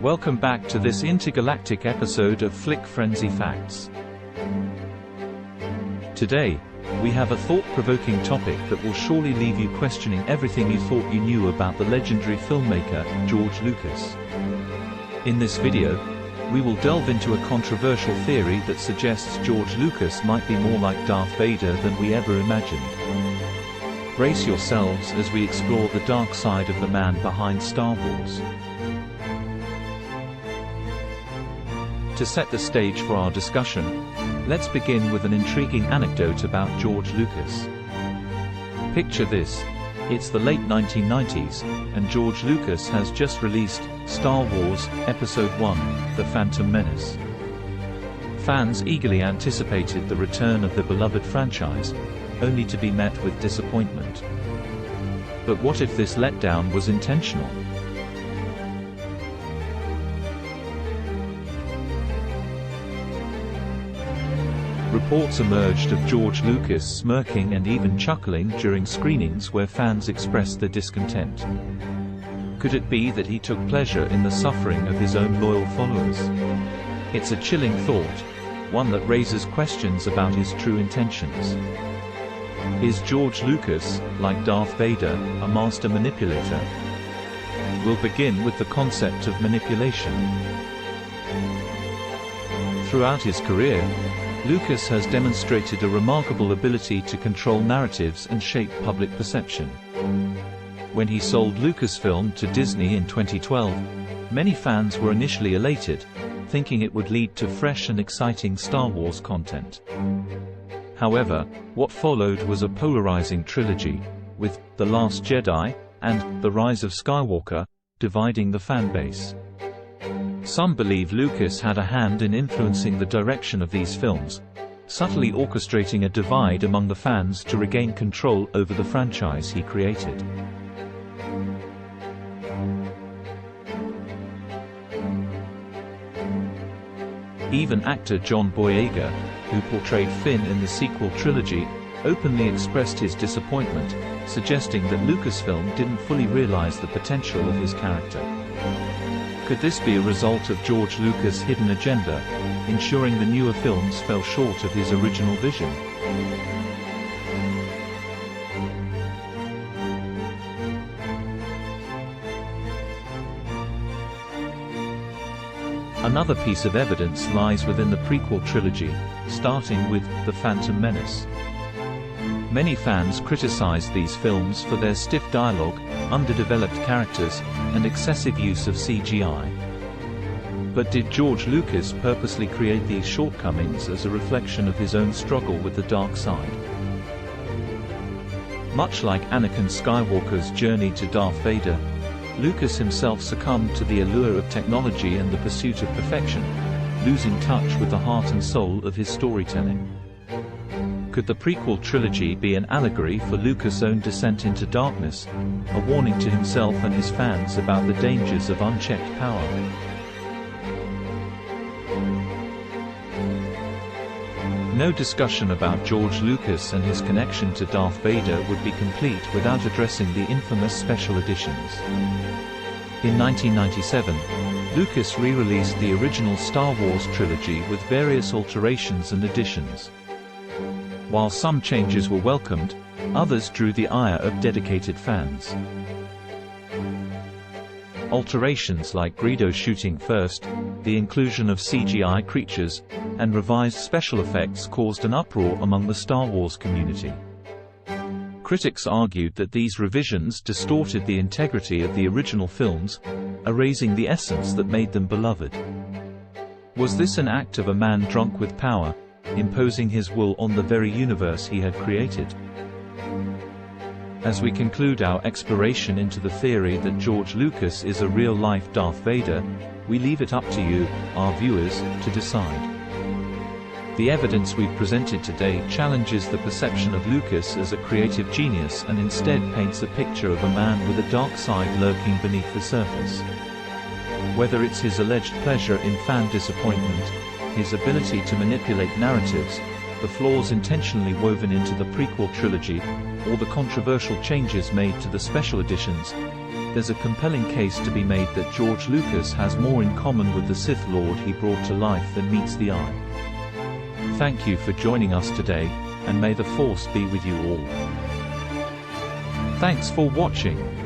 Welcome back to this intergalactic episode of Flick Frenzy Facts. Today, we have a thought-provoking topic that will surely leave you questioning everything you thought you knew about the legendary filmmaker, George Lucas. In this video, we will delve into a controversial theory that suggests George Lucas might be more like Darth Vader than we ever imagined. Brace yourselves as we explore the dark side of the man behind Star Wars. To set the stage for our discussion, let's begin with an intriguing anecdote about George Lucas. Picture this: it's the late 1990s, and George Lucas has just released Star Wars Episode I: The Phantom Menace. Fans eagerly anticipated the return of the beloved franchise, only to be met with disappointment. But what if this letdown was intentional? Reports emerged of George Lucas smirking and even chuckling during screenings where fans expressed their discontent. Could it be that he took pleasure in the suffering of his own loyal followers? It's a chilling thought, one that raises questions about his true intentions. Is George Lucas, like Darth Vader, a master manipulator? We'll begin with the concept of manipulation. Throughout his career, Lucas has demonstrated a remarkable ability to control narratives and shape public perception. When he sold Lucasfilm to Disney in 2012, many fans were initially elated, thinking it would lead to fresh and exciting Star Wars content. However, what followed was a polarizing trilogy, with The Last Jedi and The Rise of Skywalker dividing the fan base. Some believe Lucas had a hand in influencing the direction of these films, subtly orchestrating a divide among the fans to regain control over the franchise he created. Even actor John Boyega, who portrayed Finn in the sequel trilogy, openly expressed his disappointment, suggesting that Lucasfilm didn't fully realize the potential of his character. Could this be a result of George Lucas' hidden agenda, ensuring the newer films fell short of his original vision? Another piece of evidence lies within the prequel trilogy, starting with The Phantom Menace. Many fans criticized these films for their stiff dialogue, underdeveloped characters, and excessive use of CGI. But did George Lucas purposely create these shortcomings as a reflection of his own struggle with the dark side? Much like Anakin Skywalker's journey to Darth Vader, Lucas himself succumbed to the allure of technology and the pursuit of perfection, losing touch with the heart and soul of his storytelling. Could the prequel trilogy be an allegory for Lucas' own descent into darkness, a warning to himself and his fans about the dangers of unchecked power? No discussion about George Lucas and his connection to Darth Vader would be complete without addressing the infamous special editions. In 1997, Lucas re-released the original Star Wars trilogy with various alterations and additions. While some changes were welcomed, others drew the ire of dedicated fans. Alterations like Greedo shooting first, the inclusion of CGI creatures, and revised special effects caused an uproar among the Star Wars community. Critics argued that these revisions distorted the integrity of the original films, erasing the essence that made them beloved. Was this an act of a man drunk with power, imposing his will on the very universe he had created? As we conclude our exploration into the theory that George Lucas is a real-life Darth Vader, we leave it up to you, our viewers, to decide. The evidence we've presented today challenges the perception of Lucas as a creative genius and instead paints a picture of a man with a dark side lurking beneath the surface. Whether it's his alleged pleasure in fan disappointment, his ability to manipulate narratives, the flaws intentionally woven into the prequel trilogy, or the controversial changes made to the special editions, there's a compelling case to be made that George Lucas has more in common with the Sith Lord he brought to life than meets the eye. Thank you for joining us today, and may the Force be with you all. Thanks for watching.